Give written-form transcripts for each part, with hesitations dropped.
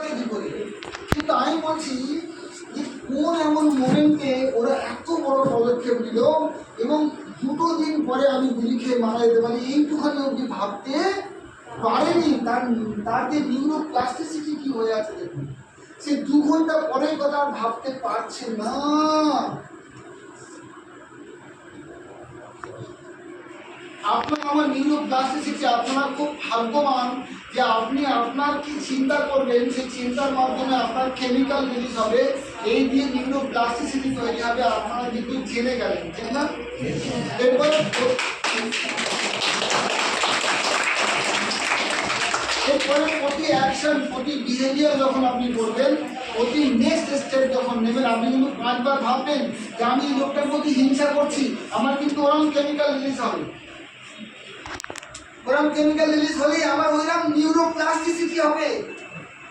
করবে কি করে? কিন্তু আমি বলছি যে কোন এমন মোমেন্টে ওরা এত বড় পদক্ষেপ নিল এবং 2 দিন পরে আমি গুলি খেয়ে মারা যেতে পারি, এইটুখানি অব্দি ভাবতে পারেনি। তার যে নিউরোপ্লাস্টিসিটি কি হয়ে আছে দেখুন, সে 2 ঘন্টা পরের কথা আর ভাবতে পারছে না। আপনার আমার নিউরোপ্লাস্টিসিটি, আপনারা খুব ভাগ্যবান যে আপনি আপনার কি চিন্তা করবেন সেই চিন্তার মাধ্যমে আপনার কেমিক্যাল রিলিজ হবে, এই দিয়ে নিউরোপ্লাস্টিসিটি তৈরি হবে, আপনারা কিন্তু জেনে গেলেন, ঠিক না? এরপরে প্রতি অ্যাকশন, প্রতি বিহেভিয়ার যখন আপনি করবেন, প্রতি নেক্সট স্টেপ যখন নেবেন, আপনি কিন্তু 5 বার ভাববেন যে আমি এই লোকটার প্রতি হিংসা করছি, আমার কিন্তু ওরকম কেমিক্যাল রিলিজ হবে। ওরকম কেমিক্যাল রিলিজ হলেই আমার ওইরকম নিউরোপ্লাস্টিসিটি হবে।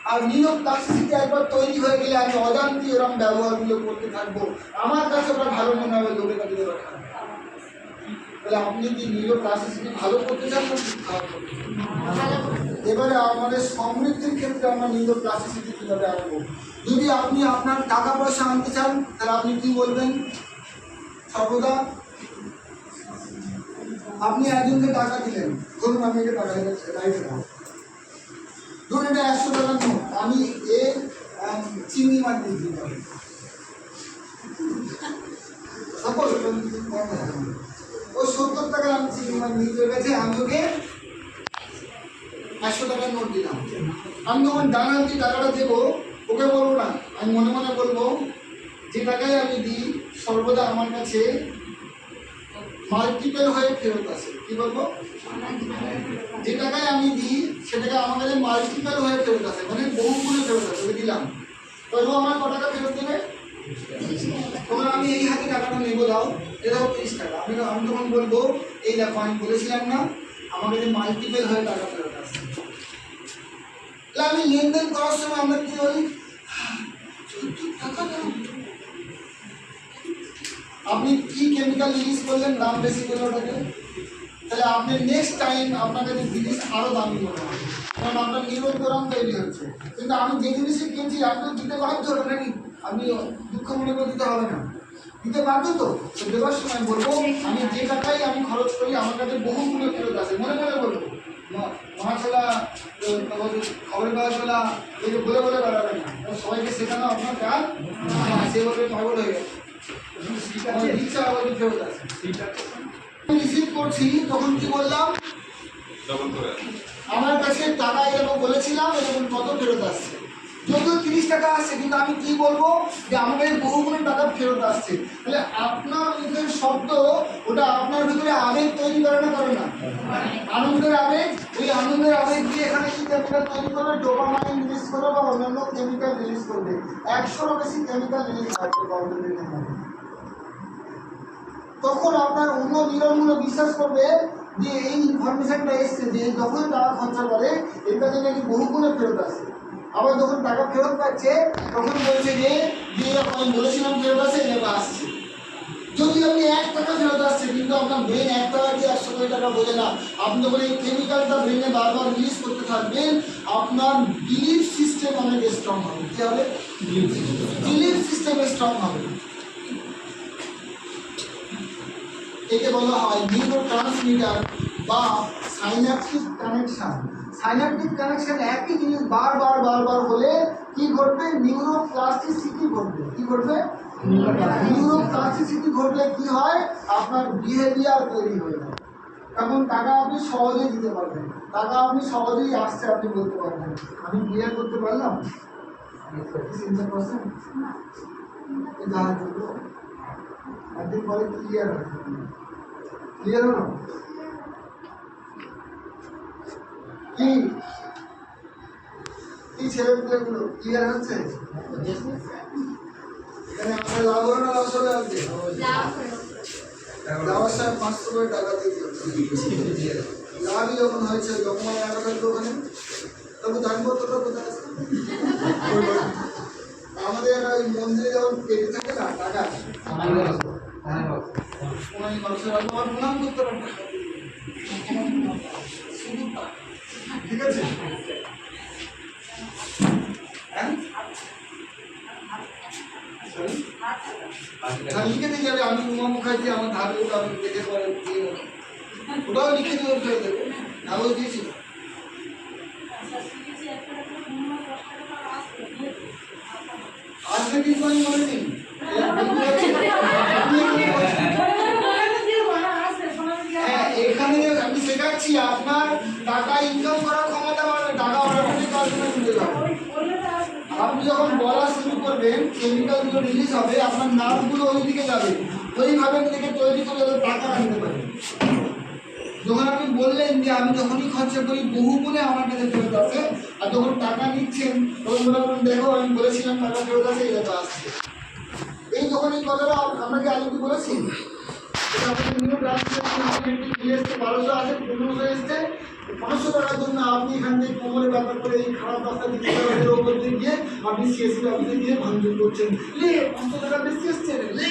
আর নিউরোপ্লাস্টিসিটি একবার তৈরি হয়ে গেলে আমি অজান্তে এরকম ব্যবহারগুলো করতে থাকবো, আমার কাছে ওটা ভালো মনে হবে, লোকের কাছে ওরা খারাপ। তাহলে আপনি কি নিউরোপ্লাস্টিসিটি ভালো করতে চান না খারাপ করতে চান? এবারে আমাদের সমৃদ্ধির ক্ষেত্রে আমরা নিউরোপ্লাস্টিসিটি কীভাবে আনবো? যদি আপনি আপনার টাকা পয়সা আনতে চান, তাহলে আপনি কি বলবেন? সর্বদা আপনি একজনকে টাকা দিলেন, ধরুন আমি এটা টাকা রাইটে দাও, ধরুন এটা 100 টাকার নোট, আমি এর চিংড়ি মাছ দিয়ে দিতে পারি, ওই 70 টাকার আমি চিংড়ি মাছ নিয়ে চলে গেছে, আমি ওকে 100 টাকার নোট দিলাম। আমি যখন ডান হাত দিয়ে টাকাটা দেবো, ওকে বলবো না, আমি মনে মনে বলবো যে টাকায় আমি দিই সর্বদা আমার কাছে মাল্টিপল হয়ে ফেরত আসে। কি বলবো? যে টাকায় আমি দিই সেটাকে আমার কাছে মাল্টিপল হয়ে ফেরত আসে, মানে বহু গুণে ফেরত আসে। ওকে দিলাম, তো ও আমার ক টাকা ফেরত দেবে? তখন আমি এই হাতে টাকাটা নেবো, দাও, এ দাও 30 টাকা। আমি তখন বলবো এই দেখো আমি বলেছিলাম না আমার কাছে মাল্টিপল হয়ে টাকা ফেরত আসে। আমি লেনদেন করার সময় আমরা কি বলি, আপনি কি কেমিক্যাল রিলিজ করলেন, দাম বেশি করে ওটাকে, তাহলে আপনি নেক্সট টাইম আপনার কাছে জিনিস আরও দামি মনে হবে, কারণ আপনার নিউরোগ্রাম তৈরি হচ্ছে। কিন্তু আমি যে জিনিসই কিনছি আপনিও দিতে বাধ্য হবে নাকি? আমি দুঃখ মনে করে দিতে হবে না, দিতে বাধ্য। তো দেওয়ার সময় বলবো আমি যে টাকাই আমি খরচ করি আমার কাছে বহু গুণে ফেরত আসে, মনে মনে বলবো। মহাশোলা খবরের কাগজওয়ালা এই যে বলে বলে বেড়াবেন না, সবাইকে শেখানো আপনার কাজ, সেভাবে পাগল হয়ে গেছে। রিসিভ করছি তখন কি বললাম, আমার কাছে টাকা এরকম বলেছিলাম, এরকম কত ফেরত আসছে, যদিও 30 টাকা আসছে, কিন্তু আমি কি বলবো যে আমার কাছে বহু গুণের টাকা ফেরত আসছে। তাহলে আপনার মুখের শব্দ ওটা আপনার ভিতরে আবেগ তৈরি করে না, করে না? আনন্দের আবেগ, ওই আনন্দের আবেগ দিয়ে এখানে কি কেমিক্যাল তৈরি করবে, ডোপামাইন রিলিজ করবে বা অন্যান্য কেমিক্যাল রিলিজ করবে। 100-এরও বেশি কেমিক্যাল রিলিজ করবে। তখন আপনার অন্য নিউরনগুলো বিশ্বাস করবে যে এই ইনফরমেশনটা এসছে যে যখন টাকা খরচা করে এর কাছে নাকি বহু গুণে ফেরত আসে। আবার যখন টাকা ফেরত পাচ্ছে তখন বলছে যে আমি বলেছিলাম ফেরত আসে, এবার আসছে। যদি আপনি 1 টাকা ফেরত আসছে, কিন্তু আপনার ব্রেন 1 টাকা দিয়ে 120 টাকা বোঝে না। আপনি যখন এই কেমিক্যালটা ব্রেনে বারবার রিলিজ করতে থাকবেন, আপনার বিলিফ সিস্টেম অনেক স্ট্রং হবে। কি হবে? বিলিফ সিস্টেম স্ট্রং হবে। একে বলা হয় নিউরোট্রান্সমিটার বা সাইন্যাপটিক কানেকশন। সাইন্যাপটিক কানেকশন একই জিনিস বারবার হলে কি ঘটবে? নিউরোপ্লাস্টিসিটি ঘটবে। কি ঘটবে? নিউরোপ্লাস্টিসিটি ঘটলে কি হয়? আপনার বিহেভিয়ার তৈরি হয়ে যায়। তখন টাকা আপনি সহজেই দিতে পারবেন, টাকা আপনি সহজেই আসছে আপনি বলতে পারবেন। আমি ক্লিয়ার করতে পারলাম? চিন্তা করছেন? একদিন পরে ক্লিয়ার হবে। ক্লিয়ার হলো? কি কি ছেলেগুলো ক্লিয়ার হচ্ছে? আমাদের লাভ হলো না লস হলো? আজকে লাভের সাহেব 500 করে টাকা দিয়ে লাভই যখন হয়েছে যখন টাকা থাকবে ওখানে, তখন জানবো তোটা কোথায় আছে। আমাদের ওই মন্দিরে যখন পেটে থাকে না টাকা, মানুষের প্রণাম করতে পারবে, ঠিক আছে? লিখে দিয়ে যাবে আমি উমা মুখার্জি, আমার ধারগুলো আমি দেখে পরে দিয়ে দেবো, ওটাও লিখে দিয়ে ফেলে দেবে, কাগজ দিয়েছি। আসবে কিন্তু আমি মনে নেই, হ্যাঁ এখানে আমি শেখাচ্ছি আপনার টাকা ইনকাম করার ক্ষমতা বাড়বে, টাকা অটোমেটিক আসবে চলে যাবে। আপনি যখন বলা শুরু করবেন কেমিক্যালগুলো রিলিজ হবে, আপনার নার্ভগুলো ওই দিকে যাবে, ওইভাবে নিজেকে তৈরি করে যাতে টাকা আনতে পারে। যখন আপনি বললেন যে আমি যখনই খরচা করি বহু গুণে আমার কাছে ফেরত আসে, আর যখন টাকা নিচ্ছেন তখন বলবেন দেখো আমি বলেছিলাম টাকা ফেরত আসে, এই টাকা আসছে। এই যখন এই কথাটা আপনাকে আগে কি বলেছি, এটা আপনাকে নিউ ট্রান্সলেশন 1200 আছে, 1500 এসছে, 500 টাকার জন্য আপনি এখান থেকে কোমরে ব্যাপার করে এই খারাপ রাস্তা দিতে ওপর দিয়ে গিয়ে আপনি সিএসসি অফিসে গিয়ে ভাঙচুর করছেন, লে 500 টাকা বেশি এসছে লে,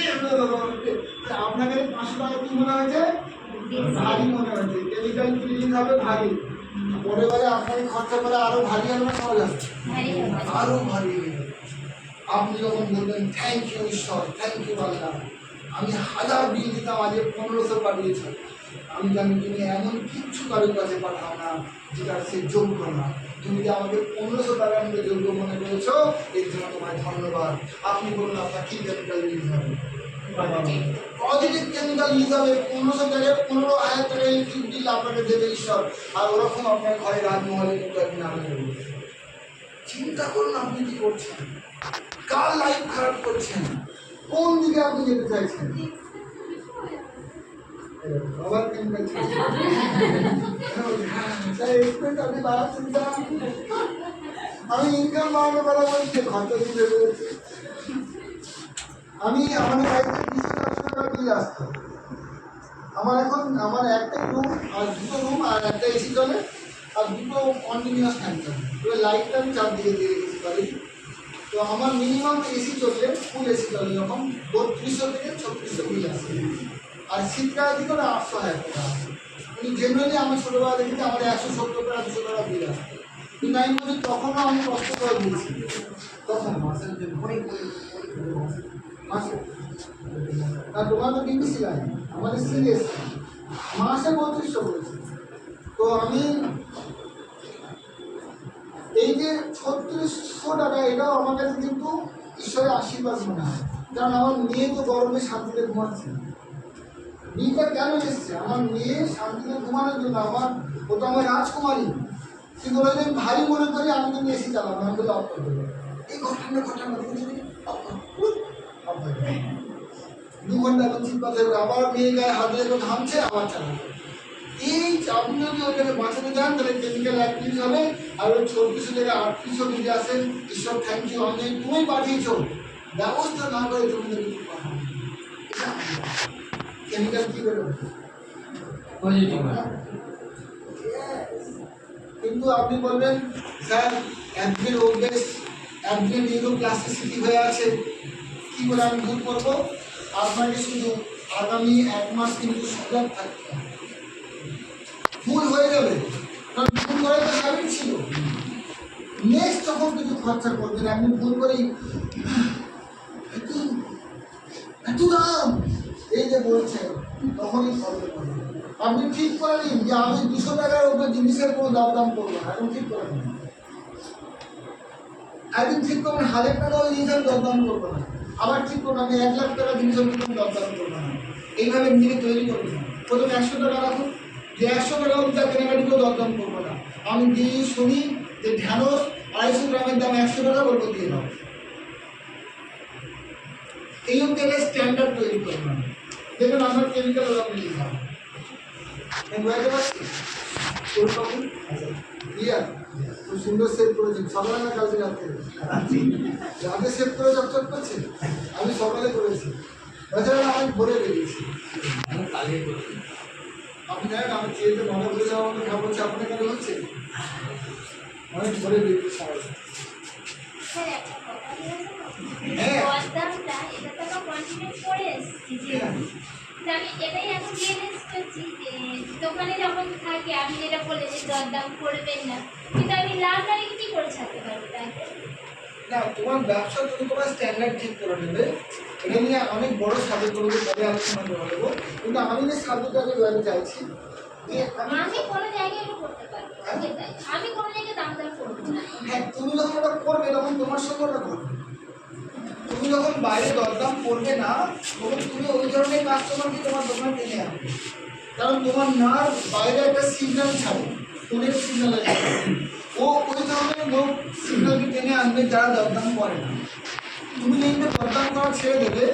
আপনাকে 500 টাকা কি মনে হয়েছে, ভারী মনে হয়েছে। কেমিক্যাল ক্লিনিং হবে ভারী, পরে বলে আপনাকে খরচা করে আরো ভারী হবে না সহজ হবে, আরো ভারী হয়ে যাবে। আপনি যখন বলবেন থ্যাংক ইউ ঈশ্বর, থ্যাংক ইউ আল্লাহ, আমি 1000 বিল দিতাম আজ 1500 পাঠিয়েছ, আমি জানি তুমি এমন কিচ্ছু কারোর কাছে পাঠাও না যেটা সে যোগ্য না, তুমি যে আমাকে 1500 টাকা নিতে যোগ্য মনে করেছো এর জন্য তোমায় ধন্যবাদ। আপনি বলুন আপনার কি কেমিক্যাল রিলিজ হবে, পজিটিভ কেমিক্যাল রিলিজ হবে, 1500 টাকায় 15,000 টাকা ইলেকট্রিক বিল আপনাকে দেবে ঈশ্বর, আর ওরকম আপনার ঘরে রাজমহলে কিন্তু একদিন আমি নেব। চিন্তা করুন আপনি কি করছেন, কার লাইফ খারাপ করছেন, কোন দিকে আপনি যেতে চাইছেন। আবার কেমিক্যাল আমি ইনকাম বাড়ানোর কথা বলছি, খরচা দিতে পেরেছি। আমি আমাদের বাড়িতে 20,00,000 টাকা বিল আসতো, আমার এখন আমার একটা রুম আর দুটো রুম আর একটা এসি চলে আর দুটো কন্টিনিউয়াস ফ্যান চলে, এবার লাইটটা আমি চারদিকে দিয়ে রেখেছি বাড়ি। তো আমার মিনিমাম এসি চললে ফুল এসি চলে যখন 3200 থেকে 3600 বিল আসে, আর শীতকালের দিকে ওটা 800,000 টাকা আসে। কিন্তু জেনারেলি আমি ছোটোবেলা দেখেছি আমার 170 টাকা 200 টাকা বিল আসে, কিন্তু আমি বলি তখনও আমি কষ্ট করে দিয়েছি, তখন মাসের জন্য মাসে, আর তোমার তো বিপিসি লাইন আমাদের সিরিয়াস মাসে 3200 করেছে। তো আমি এই যে 3600 টাকা এটাও আমার কাছে কিন্তু ঈশ্বরের আশীর্বাদ মনে হয়, কারণ আমার মেয়ে তো গরমে শান্তিতে ঘুমাচ্ছে। বিলটা কেন এসছে, আমার মেয়ে শান্তিতে ঘুমানোর জন্য, আমার ও তো আমার রাজকুমারী, কিন্তু ওরা যদি ভারী মনে করি আমি কিন্তু এসি চালাবো, আমি বলে অফ করে দেবো, এই ঘটনা 2 ঘন্টা এখন চিন্তা থাকবে, আবার মেয়ে গায়ে হাত দিয়ে ঘামছে আবার চালাবে। এই আপনি যদি ওখানে বাঁচাতে যান তাহলে কেমিক্যাল অ্যাক্টিভ হবে, আর ওই 3600 থেকে 3800 বেরিয়ে আসেন। ঈশ্বর থ্যাংক ইউ, আমি তুমি পাঠিয়েছো, ব্যবস্থা না করে তুমি তো কিছু পাঠাও, কেমিক্যাল কি বেরোবে পজিটিভ। কিন্তু আপনি বলবেন স্যার একদিন অভ্যেস, একদিন নিউরো প্লাস্টিসিটি হয়ে আছে, কী করে আমি দূর করবো? আপনাকে শুধু আগামী 1 মাস কিন্তু সজাগ থাকতে হবে, ভুল হয়ে যাবে, কারণ ভুল করে তো হ্যাবিট ছিল। নেক্সট যখন কিছু খরচা করবেন আপনি ভুল করেই এত দাম এই যে বলছেন, তখনই খরচা করবেন। আপনি ঠিক করে নিন যে আমি 200 টাকার উপর জিনিসের কোনো দাম করবো না, এখন ঠিক করে নিন। একদিন ঠিক করবেন 1000 টাকা ওই জিনিসের দরদাম করবো না, আবার ঠিক করুন আমি 1 লাখ টাকা জিনিসের কোনো দরদাম করবো না, এইভাবে নিজেকে তৈরি করবেন। প্রথমে 100 টাকা রাখুন, যে 100 টাকা অবধি তার কেনাকাটিকেও দরদাম করবো না, আমি দিয়ে শুনি যে ঢ্যাঁড়স 250 গ্রামের দাম 100 টাকা বলবো দিয়ে দাও, এই অবধি একটা স্ট্যান্ডার্ড তৈরি করবেন, দেখবেন আপনার কেমিক্যাল ওরা মিলিয়ে যাবে। বুঝতে পারছি ক্লিয়ার? খুব সুন্দর সেভ করেছেন, সকালে না কালকে রাত্রে? রাতে সেভ করে চকচক করছে, আমি সকালে করেছি, তাছাড়া আমি ভোরে বেরিয়েছি। আপনি জানেন আমি চেয়েতে মনে করে যাওয়া আমাকে খাবার হচ্ছে, আপনার কেন হচ্ছে? অনেক ভোরে বেরিয়েছি সবাই। হ্যাঁ আমি এটাই এখন রিয়েলাইজ করছি যে দোকানে যখন থাকি আমি যেটা বলে যে দরদাম করবেন না, কিন্তু আমি লাভ না রেখে কি করে ছাড়তে পারবো? তাই না, তোমার ব্যবসা তুমি তোমার স্ট্যান্ডার্ড ঠিক করে নেবে, এটা নিয়ে অনেক বড় সাবজেক্টগুলোকে পরে আলোচনা করে নেবো, কিন্তু আমি যে সাবজেক্টটাকে বলতে চাইছি যে আমি কোনো জায়গায় এটা করতে পারবো সেটাই। আমি কোনো জায়গায় দাম দর করবো না। হ্যাঁ, তুমি যখন ওটা করবে তখন তোমার সঙ্গে ওটা করবে। তুমি যখন বাইরে দরদাম করবে না তখন তুমি ওই ধরনের কাস্টমারকে তোমার দোকানে টেনে আনবে, কারণ তোমার নার বাইরে একটা সিগন্যাল ছাড়ে, ফোনের সিগন্যাল আছে, ও ওই ধরনের লোক সিগন্যালকে টেনে আনবে যারা দরদাম করে না। তুমি যেদিকে দরদাম করা ছেড়ে দেবে,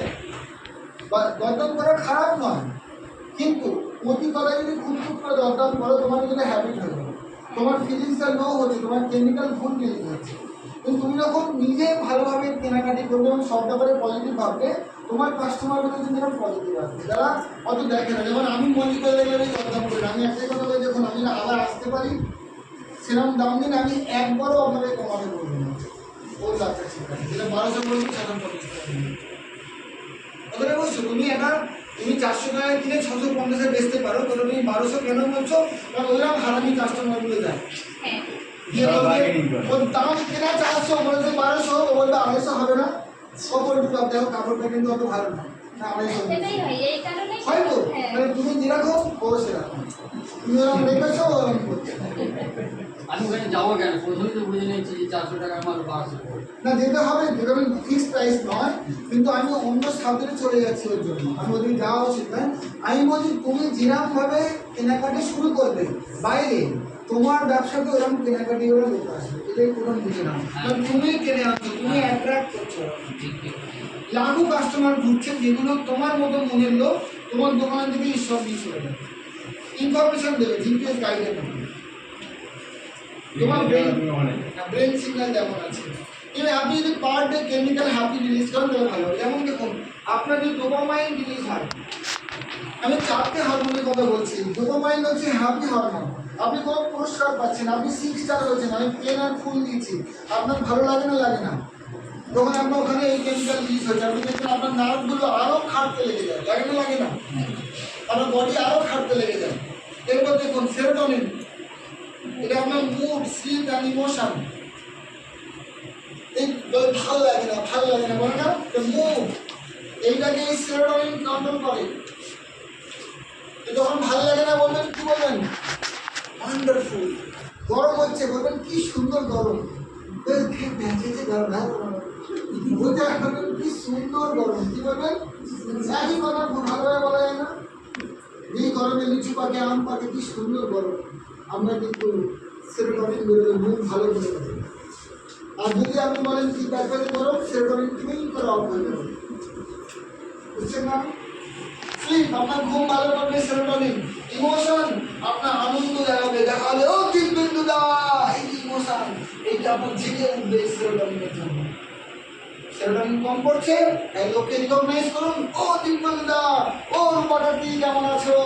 বা দরদাম করা খারাপ নয়, কিন্তু অতি কথায় যদি খুব খুব করে দরদাম করো তোমার কিন্তু হ্যাবিট হয়ে যাবে, তোমার ফিলিংসটা লো হচ্ছে, তোমার কেমিক্যাল ভুল ফিলিংস হচ্ছে। কিন্তু তুমি যখন নিজে ভালোভাবে কেনাকাটি করবে এবং সব ব্যাপারে পজিটিভ ভাববে, তোমার কাস্টমারগুলো কিন্তু এরকম পজিটিভ আসবে, যারা অত দেখে না। যেমন আমি মনে করে দেখলে দরদাম করি না, আমি একটাই কথা বলি, দেখুন আমি আবার আসতে পারি সেরকম দাম দিন, আমি একবারও আপনাকে কমাতে বলবো না, ও যাচ্ছে ঠিক আছে, যেটা 1200 বলবো 750 টাকা বলছো। তুমি একটা তুমি 400 টাকায় কিনে 650-এ বেচতে পারো, তো তুমি 1200 কেন বলছো? কারণ ওইরকম হারামি কাস্টমারগুলো যায়, হ্যাঁ ওর দাম কেনা 400 বলছে 1200, ও বলবে 250 হবে না, ও বলবে দেখো কাপড়টা কিন্তু অত ভালো না, 250 সেটাই হয়, এই কারণে হয়তো হ্যাঁ। মানে তুমি যেরকম ও সেরকম, তুমি ওরকম রেখেছো ও ওরকম করছে। আমি ওখানে যাবো কেন? প্রথমেই তো বুঝে নিয়েছি যে 400 টাকার মাল 1200 না যেতে হবে, যেরকম ফিক্সড প্রাইস নয়, কিন্তু আমি অন্য সাবজেক্টে চলে যাচ্ছি ওর জন্য, আমি ওদিকে যাওয়া উচিত নয়। আমি বলছি তুমি যেরকমভাবে কেনাকাটি শুরু করবে বাইরে, তোমার ব্যবসাতে ওরকম কেনাকাটি করে লোক আসবে, এটাই কোনো বুঝে না, কারণ তুমি কিনে আনছো, তুমি অ্যাট্রাক্ট করছো। লাখো কাস্টমার ঘুরছে যেগুলো তোমার মতো মনের লোক, তোমার দোকান থেকে ঈশ্বর নিয়ে চলে যাবে, ইনফরমেশন দেবে, জিপিএস গাইডে দেবে, তোমার ব্রেন সিগন্যাল যেমন আছে। এবার আপনি যদি per day chemical happy release করেন তাহলে ভালো হবে। যেমন দেখুন আপনার যদি ডোপামাইন রিলিজ হয়, আমি 4টে হরমোনের কথা বলছি। ডোপামাইন হচ্ছে হ্যাপি হরমোন, আপনি কোনো পুরস্কার পাচ্ছেন, আপনি 6 স্টার হয়েছেন, আমি পেন আর ফুল দিচ্ছি, আপনার ভালো লাগে না? লাগে না? তখন আপনার ওখানে এই কেমিক্যাল রিলিজ হয়েছে, আপনি দেখবেন আপনার নার্ভগুলো আরও খাটতে লেগে যায়, লাগে না? লাগে না? আপনার বডি আরও খাটতে লেগে যায়। এরপর দেখুন সেরোটোনিন, এটা আপনার মুড, স্লিপ অ্যান্ড ইমোশন। এই ভালো লাগে না, ভালো লাগে না বলে না, মুড, এইটাকে এই সেরোটোনিন কন্ট্রোল করে। যখন ভালো লাগে না বলবেন কি বলবেন? ওয়ান্ডারফুল। গরম হচ্ছে বলবেন কি সুন্দর গরম, বলতে পারবেন কি সুন্দর গরম, কি বলবেন? একই কথা ভালোভাবে বলা যায় না? এই গরমে লিচু পাকে, আম পাকে, কি সুন্দর গরম, আমরা কিন্তু সেরোটোনিন বেরোবে, মুড ভালো করে দেবে। আর যদি আপনি বলেন কি ব্যাপারে গরম, সেরোটোনিন ক্লিন করে অফ হয়ে যাবে, বুঝছেন না? স্লিপ, আপনার ঘুম ভালো করবে সেরোটোনিন। ইমোশন, আপনার আনন্দ দেখাবে, দেখাবে ও দিনবিন্দু দা, এই ইমোশন, এইটা আপনার জেগে উঠবে সেরোটোনিনের জন্য। সেরোটোনিন কম করছে, এই লোককে রিকগনাইজ করুন, ও দিনবিন্দু দা, ও রূপাটি কেমন আছো,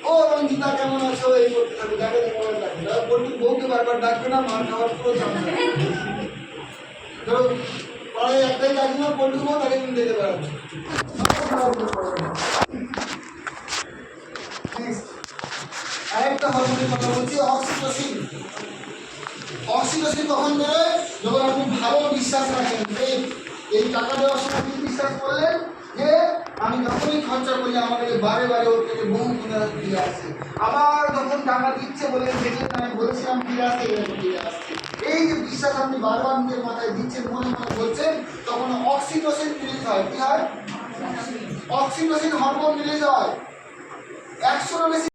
ও রঞ্জিতা কেমন আছো, এই করতে থাকবে, দেখে দেখে ডাকবে। বলুন বউকে বারবার ডাকবে না, মার খাওয়ার পুরো ঝামেলা। ধরো পরে একটাই কাজ না পল্টু বউ, তাকে তুমি দেখে বেড়াচ্ছ। আরেকটা হরমোনের কথা বলছি, অক্সিটোসিন। অক্সিটোসিন কখন বেরোয়? যখন আপনি ভালো বিশ্বাস রাখেন, এই টাকা দেওয়ার সময় আপনি বিশ্বাস করলেন যে আমি যখনই খরচা করি আমার কাছে বারে বারে ওর থেকে বহু গুণে ফিরে আসছে, আবার যখন টাকা দিচ্ছে বলে দেখলেন আমি বলছিলাম ফিরে আসছে, এরকম ফিরে আসছে। এই যে বিশ্বাস আপনি বারবার নিজের মাথায় দিচ্ছেন, মনে মনে বলছেন, তখন অক্সিটোসিন রিলিজ হয়। কি হয়? অক্সিটোসিন হরমোন রিলিজ হয়। 100 বেশি